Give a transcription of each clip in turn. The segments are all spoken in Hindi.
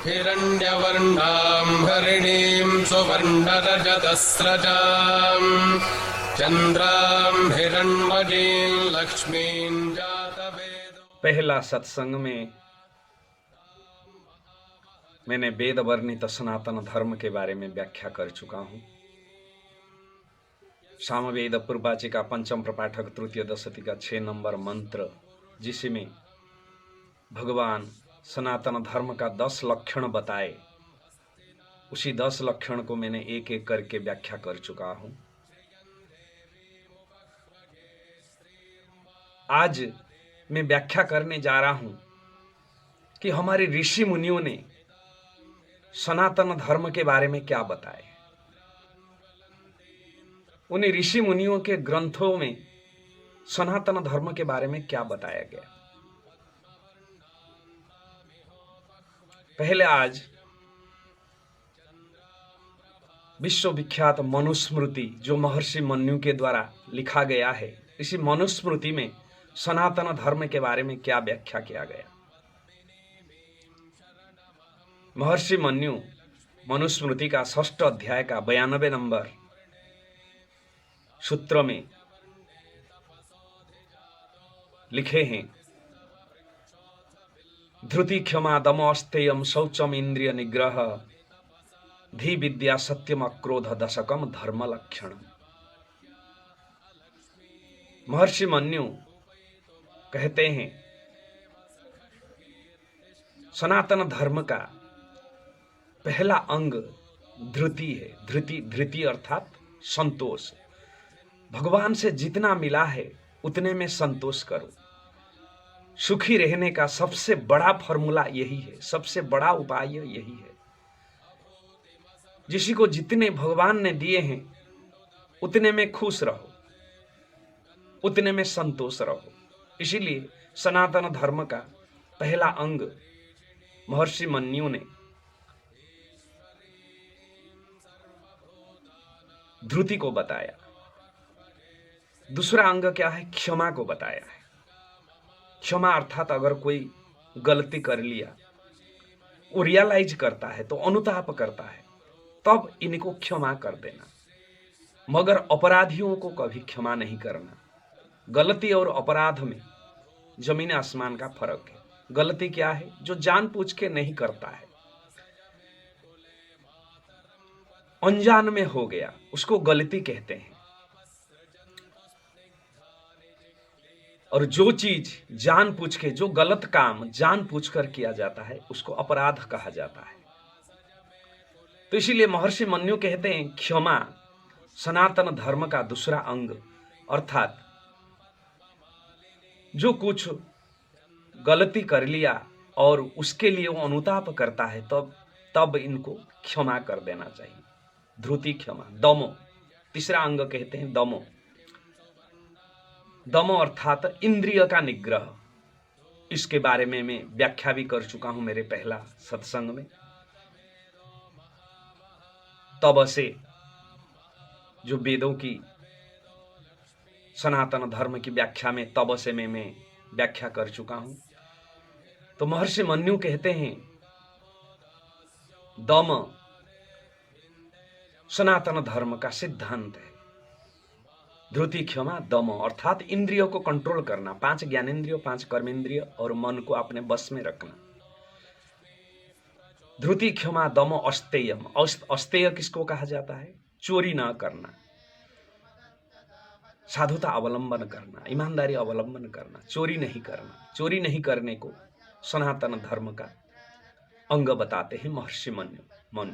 हिरण्यवर्णां हरिणीं सुवर्णरजतस्रजां चन्द्रां हिरण्मयीं लक्ष्मीं जातवेदो। पहला सत्संग में मैंने वेद वर्णित सनातन धर्म के बारे में व्याख्या कर चुका हूँ। सामवेद पूर्वाचिका पंचम प्रपाठक तृतीय दशती का 6 नंबर मंत्र, जिसमें भगवान सनातन धर्म का 10 लक्षण बताए, उसी 10 लक्षण को मैंने एक एक करके व्याख्या कर चुका हूँ। आज मैं व्याख्या करने जा रहा हूँ कि हमारे ऋषि मुनियों ने सनातन धर्म के बारे में क्या बताए। उन्हें ऋषि मुनियों के ग्रंथों में सनातन धर्म के बारे में क्या बताया गया। पहले आज विश्वविख्यात मनुस्मृति, जो महर्षि मनु के द्वारा लिखा गया है, इसी मनुस्मृति में सनातन धर्म के बारे में क्या व्याख्या किया गया। महर्षि मनु मनुस्मृति का 6 अध्याय का 92 नंबर सूत्र में लिखे हैं, धृति क्षमा दम अस्तेयम शौचम इंद्रिय निग्रह धी विद्या सत्यम अक्रोध दशकम धर्म लक्षण। महर्षि मनु कहते हैं सनातन धर्म का पहला अंग धृति है। धृति अर्थात संतोष। भगवान से जितना मिला है उतने में संतोष करो। सुखी रहने का सबसे बड़ा फॉर्मूला यही है, सबसे बड़ा उपाय यही है। जिसी को जितने भगवान ने दिए हैं उतने में खुश रहो, उतने में संतोष रहो। इसीलिए सनातन धर्म का पहला अंग महर्षि मनु ने धृति को बताया। दूसरा अंग क्या है? क्षमा को बताया है। क्षमा अर्थात अगर कोई गलती कर लिया, वो रियलाइज करता है, तो अनुताप करता है, तब इनको क्षमा कर देना। मगर अपराधियों को कभी क्षमा नहीं करना। गलती और अपराध में जमीन आसमान का फर्क है। गलती क्या है? जो जानबूझ के नहीं करता है, अनजान में हो गया, उसको गलती कहते हैं। और जो चीज जानबूझ के, जो गलत काम जानबूझ कर किया जाता है, उसको अपराध कहा जाता है। तो इसीलिए महर्षि मनु कहते हैं क्षमा सनातन धर्म का दूसरा अंग, अर्थात जो कुछ गलती कर लिया और उसके लिए वो अनुताप करता है, तब इनको क्षमा कर देना चाहिए। धृति क्षमा। दमो, तीसरा अंग कहते हैं दमो। दमो अर्थात इंद्रिय का निग्रह। इसके बारे में मैं व्याख्या भी कर चुका हूं मेरे पहला सत्संग में। तब से जो वेदों की सनातन धर्म की व्याख्या में तब से मैं व्याख्या कर चुका हूं। तो महर्षि मनु कहते हैं दम सनातन धर्म का सिद्धांत है। धृति क्षमा दम अर्थात इंद्रियों को कंट्रोल करना, 5 ज्ञानेंद्रियों, 5 कर्मेंद्रिय और मन को अपने बस में रखना। धृति क्षमा दम अस्तेयम। अस्तेय किसको कहा जाता है? चोरी ना करना, साधुता अवलंबन करना, ईमानदारी अवलंबन करना, चोरी नहीं करना। चोरी नहीं करने को सनातन धर्म का अंग बताते हैं महर्षि मनु।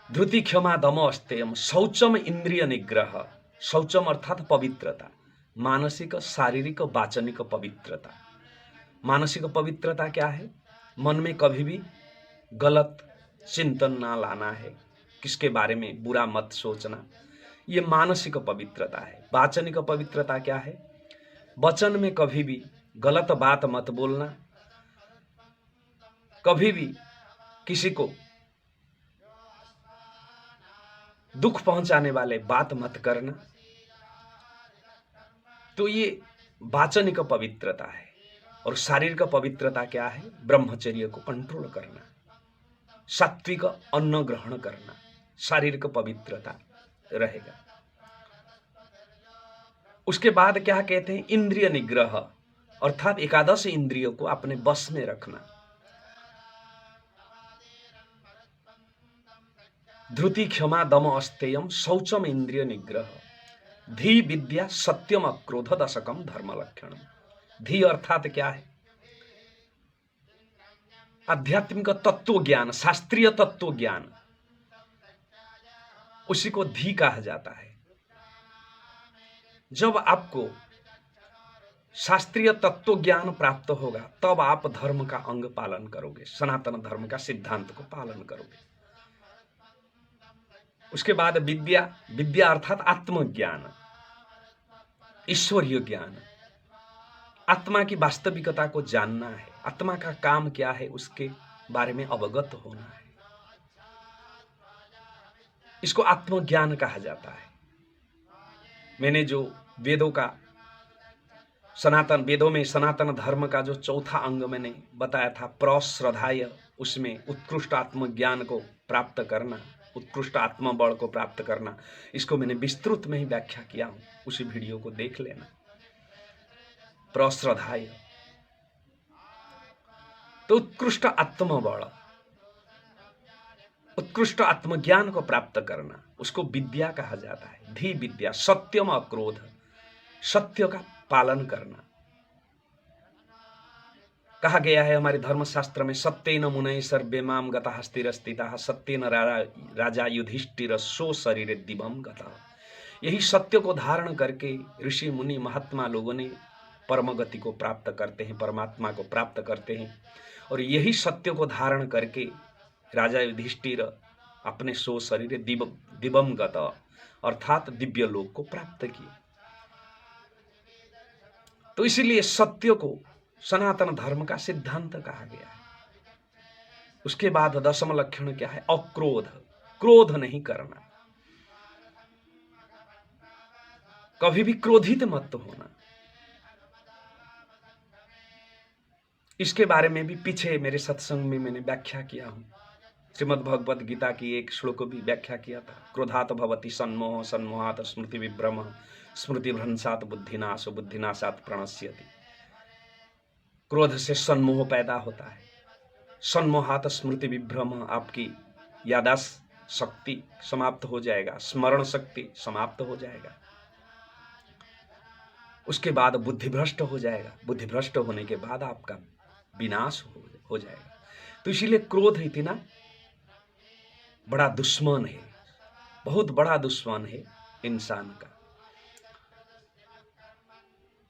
धृति क्षमा दम अस्तेयम शौचम इंद्रिय निग्रह। शौचम अर्थात पवित्रता, मानसिक, शारीरिक, वाचनिक पवित्रता। मानसिक पवित्रता क्या है? मन में कभी भी गलत चिंतन ना लाना है, किसके बारे में बुरा मत सोचना, ये मानसिक पवित्रता है। वाचनिक पवित्रता क्या है? वचन में कभी भी गलत बात मत बोलना, कभी भी किसी को दुख पहुंचाने वाले बात मत करना। तो ये वाचनिक पवित्रता है और शारीरिक पवित्रता क्या है? ब्रह्मचर्य को कंट्रोल करना, सात्विक अन्न ग्रहण करना, शारीरिक पवित्रता रहेगा। उसके बाद क्या कहते हैं? इंद्रिय निग्रह, अर्थात एकादश इंद्रियों को अपने बस में रखना। धृति क्षमा दम अस्तेयम शौचम इंद्रिय निग्रह, धी विद्या सत्यम अक्रोध दशकम धर्म लक्षणम। धी अर्थात क्या है? आध्यात्मिक तत्व ज्ञान, शास्त्रीय तत्व ज्ञान, उसी को धी कहा जाता है। जब आपको शास्त्रीय तत्व ज्ञान प्राप्त होगा तब आप धर्म का अंग पालन करोगे, सनातन धर्म का सिद्धांत को पालन करोगे। उसके बाद विद्या, विद्या अर्थात आत्मज्ञान, ईश्वरीय ज्ञान, आत्मा की वास्तविकता को जानना है, आत्मा का काम क्या है उसके बारे में अवगत होना है, इसको आत्मज्ञान कहा जाता है। मैंने जो वेदों का सनातन, वेदों में सनातन धर्म का जो चौथा अंग मैंने बताया था, प्रश्रद्धाय, उसमें उत्कृष्ट आत्मज्ञान को प्राप्त करना, उत्कृष्ट आत्मबल को प्राप्त करना, इसको मैंने विस्तृत में ही व्याख्या किया हूं, उसी वीडियो को देख लेना। प्रश्रद्धाय तो उत्कृष्ट आत्मबल, उत्कृष्ट आत्मज्ञान को प्राप्त करना, उसको विद्या कहा जाता है। धी विद्या सत्यम अक्रोध, सत्य का पालन करना। कहा गया है हमारे धर्मशास्त्र में, सत्येन मुनय सर्वे माम गतः स्थिरस्थिताः सत्येन राजा युधिष्ठिर सो शरीरे दिवम गतः। यही सत्य को धारण करके ऋषि मुनि महात्मा लोगों ने परम गति को प्राप्त करते हैं, परमात्मा को प्राप्त करते हैं। और यही सत्य को धारण करके राजा युधिष्ठिर अपने सो शरीरे दिवम गतः अर्थात दिव्य लोक को प्राप्त किए। तो इसीलिए सत्य को सनातन धर्म का सिद्धांत कहा गया है। उसके बाद दशम लक्षण क्या है? अक्रोध, क्रोध नहीं करना, कभी भी क्रोधित मत होना। इसके बारे में भी पीछे मेरे सत्संग में मैंने व्याख्या किया हूं। श्रीमद् भगवद गीता की एक श्लोक भी व्याख्या किया था। क्रोधात भवति सन्मोह, सन्मोहात स्मृति विभ्रम, स्मृति भ्रंशात बुद्धिनाश, बुद्धिनाशात प्रणश्यति। क्रोध से सन्मोह पैदा होता है, सन्मोहात स्मृति विभ्रम, आपकी याददाश्त शक्ति समाप्त हो जाएगा, स्मरण शक्ति समाप्त हो जाएगा। उसके बाद बुद्धिभ्रष्ट हो जाएगा, बुद्धिभ्रष्ट होने के बाद आपका विनाश हो जाएगा। तो इसीलिए क्रोध इतना बड़ा दुश्मन है, बहुत बड़ा दुश्मन है इंसान का।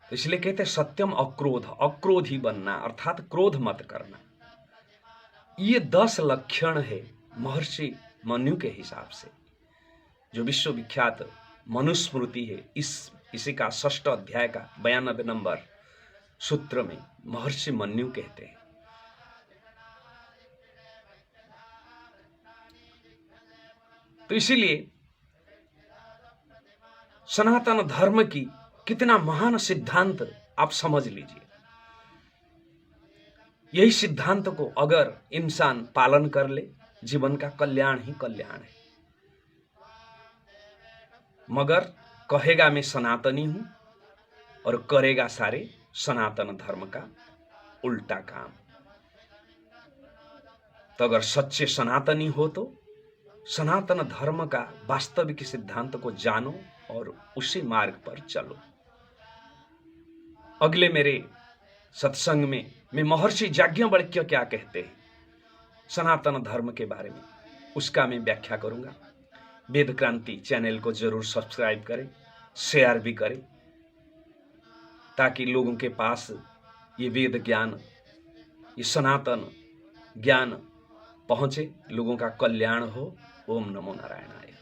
तो इसलिए कहते हैं सत्यम अक्रोध, अक्रोधी बनना अर्थात क्रोध मत करना। ये 10 लक्षण है महर्षि मनु के हिसाब से, जो विश्वविख्यात मनुस्मृति है। इसी का 6ठ अध्याय का 92 नंबर सूत्र में महर्षि मनु कहते हैं। तो इसीलिए सनातन धर्म की कितना महान सिद्धांत आप समझ लीजिए। यही सिद्धांत को अगर इंसान पालन कर ले, जीवन का कल्याण ही कल्याण है। मगर कहेगा मैं सनातनी हूं और करेगा सारे सनातन धर्म का उल्टा काम। तो अगर सच्चे सनातनी हो तो सनातन धर्म का वास्तविक सिद्धांत को जानो और उसी मार्ग पर चलो। अगले मेरे सत्संग में मैं महर्षि याज्ञवल्क्य क्या कहते हैं सनातन धर्म के बारे में, उसका मैं व्याख्या करूंगा। वेद क्रांति चैनल को जरूर सब्सक्राइब करें, शेयर भी करें, ताकि लोगों के पास ये वेद ज्ञान, ये सनातन ज्ञान पहुंचे, लोगों का कल्याण हो। ओम नमो नारायणाय।